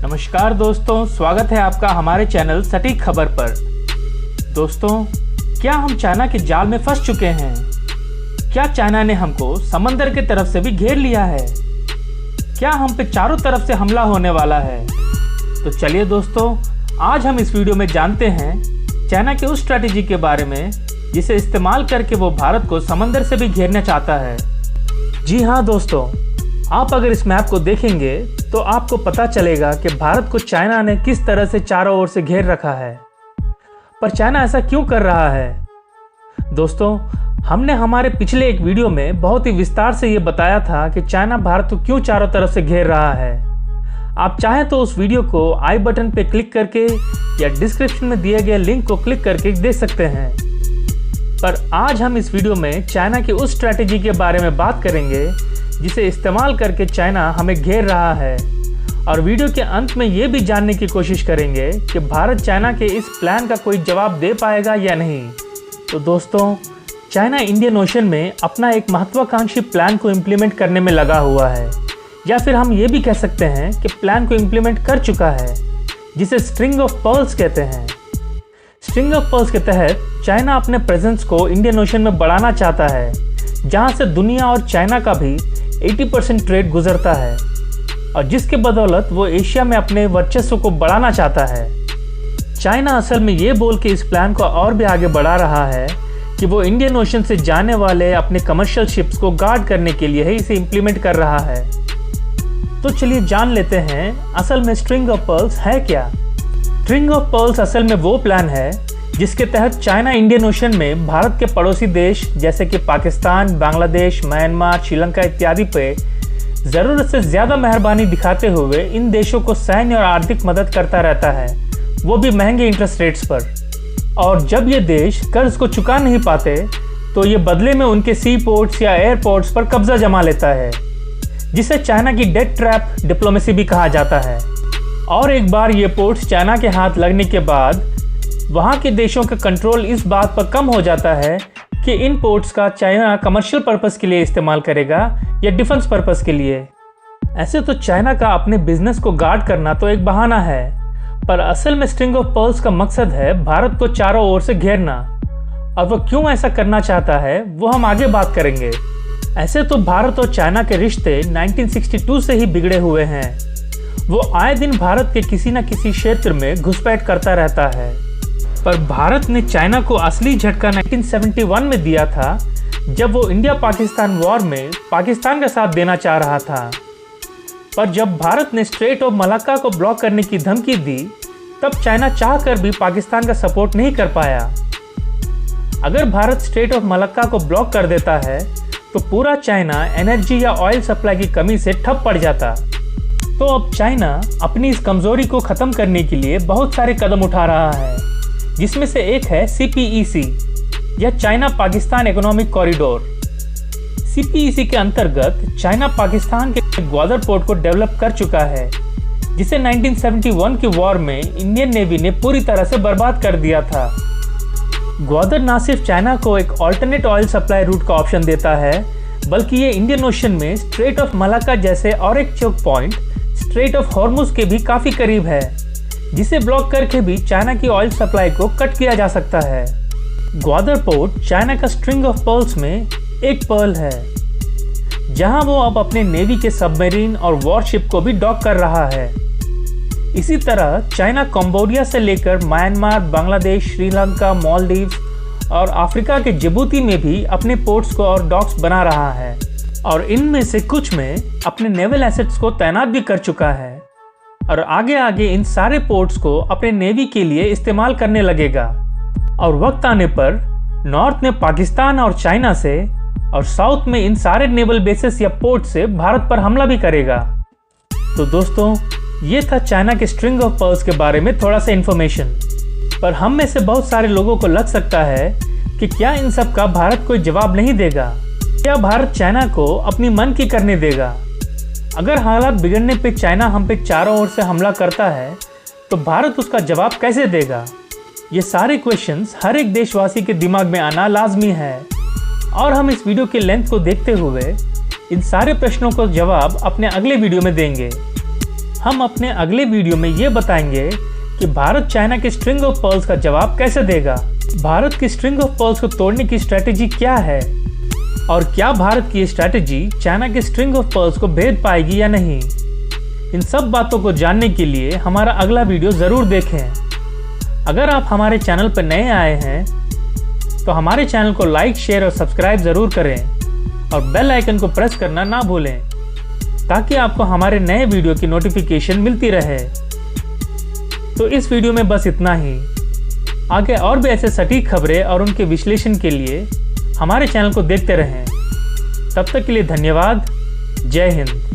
नमस्कार दोस्तों, स्वागत है आपका हमारे चैनल सटीक खबर पर। दोस्तों, क्या हम चाइना के जाल में फंस चुके हैं? क्या चाइना ने हमको समंदर की तरफ से भी घेर लिया है? क्या हम पे चारों तरफ से हमला होने वाला है? तो चलिए दोस्तों, आज हम इस वीडियो में जानते हैं चाइना की उस स्ट्रैटेजी के बारे में जिसे इस्तेमाल करके वो भारत को समंदर से भी घेरना चाहता है। जी हाँ दोस्तों, आप अगर इस मैप को देखेंगे तो आपको पता चलेगा कि भारत को चाइना ने किस तरह से चारों ओर से घेर रखा है। पर चाइना ऐसा क्यों कर रहा है? दोस्तों, हमने हमारे पिछले एक वीडियो में बहुत ही विस्तार से ये बताया था कि चाइना भारत को क्यों चारों तरफ से घेर रहा है। आप चाहें तो उस वीडियो को आई बटन पे क्लिक करके या डिस्क्रिप्शन में दिए गए लिंक को क्लिक करके देख सकते हैं। पर आज हम इस वीडियो में चाइना की उस स्ट्रैटेजी के बारे में बात करेंगे जिसे इस्तेमाल करके चाइना हमें घेर रहा है, और वीडियो के अंत में ये भी जानने की कोशिश करेंगे कि भारत चाइना के इस प्लान का कोई जवाब दे पाएगा या नहीं। तो दोस्तों, चाइना इंडियन ओशन में अपना एक महत्वाकांक्षी प्लान को इम्प्लीमेंट करने में लगा हुआ है, या फिर हम ये भी कह सकते हैं कि प्लान को इम्प्लीमेंट कर चुका है, जिसे स्ट्रिंग ऑफ पर्ल्स कहते हैं। स्ट्रिंग ऑफ पर्ल्स के तहत चाइना अपने प्रेजेंस को इंडियन ओशन में बढ़ाना चाहता है, जहाँ से दुनिया और चाइना का भी 80% ट्रेड गुजरता है, और जिसके बदौलत वो एशिया में अपने वर्चस्व को बढ़ाना चाहता है। चाइना असल में ये बोल के इस प्लान को और भी आगे बढ़ा रहा है कि वो इंडियन ओशन से जाने वाले अपने कमर्शियल शिप्स को गार्ड करने के लिए ही इसे इम्प्लीमेंट कर रहा है। तो चलिए जान लेते हैं असल में स्ट्रिंग ऑफ पर्ल्स है क्या। स्ट्रिंग ऑफ पर्ल्स असल में वो प्लान है जिसके तहत चाइना इंडियन ओशन में भारत के पड़ोसी देश जैसे कि पाकिस्तान, बांग्लादेश, म्यांमार, श्रीलंका इत्यादि पे ज़रूरत से ज़्यादा मेहरबानी दिखाते हुए इन देशों को सैन्य और आर्थिक मदद करता रहता है, वो भी महंगे इंटरेस्ट रेट्स पर। और जब ये देश कर्ज को चुका नहीं पाते तो ये बदले में उनके सी पोर्ट्स या एयरपोर्ट्स पर कब्जा जमा लेता है, जिसे चाइना की डेट ट्रैप डिप्लोमेसी भी कहा जाता है। और एक बार ये पोर्ट्स चाइना के हाथ लगने के बाद वहाँ के देशों का कंट्रोल इस बात पर कम हो जाता है कि इन पोर्ट्स का चाइना कमर्शियल पर्पस के लिए इस्तेमाल करेगा या डिफेंस पर्पस के लिए। ऐसे तो चाइना का अपने बिजनेस को गार्ड करना तो एक बहाना है, पर असल में स्ट्रिंग ऑफ पर्ल्स का मकसद है भारत को चारों ओर से घेरना, और वो क्यों ऐसा करना चाहता है वो हम आगे बात करेंगे। ऐसे तो भारत और चाइना के रिश्ते 1962 से ही बिगड़े हुए हैं। वो आए दिन भारत के किसी न किसी क्षेत्र में घुसपैठ करता रहता है, पर भारत ने चाइना को असली झटका 1971 में दिया था, जब वो इंडिया पाकिस्तान वॉर में पाकिस्तान का साथ देना चाह रहा था। पर जब भारत ने स्ट्रेट ऑफ मलाक्का को ब्लॉक करने की धमकी दी, तब चाइना चाहकर भी पाकिस्तान का सपोर्ट नहीं कर पाया। अगर भारत स्ट्रेट ऑफ मलाक्का को ब्लॉक कर देता है तो पूरा चाइना एनर्जी या ऑयल सप्लाई की कमी से ठप पड़ जाता। तो अब चाइना अपनी इस कमजोरी को खत्म करने के लिए बहुत सारे कदम उठा रहा है, जिसमें से एक है CPEC या China Pakistan economic corridor. CPEC के अंतर्गत चाइना पाकिस्तान के ग्वादर पोर्ट को डेवलप कर चुका है, जिसे 1971 की वॉर में इंडियन नेवी ने पूरी तरह से बर्बाद कर दिया था। ग्वादर न सिर्फ चाइना को एक ऑल्टरनेट ऑयल सप्लाई रूट का ऑप्शन देता है, बल्कि ये इंडियन ओशन में स्ट्रेट ऑफ मलाक्का जैसे और एक choke point Strait of Hormuz के भी काफ़ी करीब है, जिसे ब्लॉक करके भी चाइना की ऑयल सप्लाई को कट किया जा सकता है। ग्वादर पोर्ट चाइना का स्ट्रिंग ऑफ पर्ल्स में एक पर्ल है, जहां वो अब अपने नेवी के सबमरीन और वॉरशिप को भी डॉक कर रहा है। इसी तरह चाइना कंबोडिया से लेकर म्यांमार, बांग्लादेश, श्रीलंका, मालदीव्स और अफ्रीका के जिबूती में भी अपने पोर्ट्स को और डॉक्स बना रहा है, और इनमें से कुछ में अपने नेवल एसेट्स को तैनात भी कर चुका है, और आगे आगे इन सारे पोर्ट्स को अपने नेवी के लिए इस्तेमाल करने लगेगा। और वक्त आने पर नॉर्थ में पाकिस्तान और चाइना से, और साउथ में इन सारे नेवल बेसेस या पोर्ट से भारत पर हमला भी करेगा। तो दोस्तों, ये था चाइना के स्ट्रिंग ऑफ पर्ल्स के बारे में थोड़ा सा इन्फॉर्मेशन। पर हम में से बहुत सारे लोगों को लग सकता है कि क्या इन सब का भारत कोई जवाब नहीं देगा? क्या भारत चाइना को अपनी मन की करने देगा? अगर हालात बिगड़ने पे चाइना हम पे चारों ओर से हमला करता है तो भारत उसका जवाब कैसे देगा? ये सारे क्वेश्चंस हर एक देशवासी के दिमाग में आना लाजमी है, और हम इस वीडियो के लेंथ को देखते हुए इन सारे प्रश्नों को जवाब अपने अगले वीडियो में देंगे। हम अपने अगले वीडियो में ये बताएंगे कि भारत चाइना के स्ट्रिंग ऑफ पर्ल्स का जवाब कैसे देगा, भारत की स्ट्रिंग ऑफ पर्ल्स को तोड़ने की स्ट्रैटेजी क्या है और क्या भारत की स्ट्रैटेजी चाइना के स्ट्रिंग ऑफ पर्ल्स को भेद पाएगी या नहीं। इन सब बातों को जानने के लिए हमारा अगला वीडियो ज़रूर देखें। अगर आप हमारे चैनल पर नए आए हैं तो हमारे चैनल को लाइक, शेयर और सब्सक्राइब ज़रूर करें और बेल आइकन को प्रेस करना ना भूलें ताकि आपको हमारे नए वीडियो की नोटिफिकेशन मिलती रहे। तो इस वीडियो में बस इतना ही। आगे और भी ऐसे सटीक खबरें और उनके विश्लेषण के लिए हमारे चैनल को देखते रहें। तब तक के लिए धन्यवाद। जय हिंद।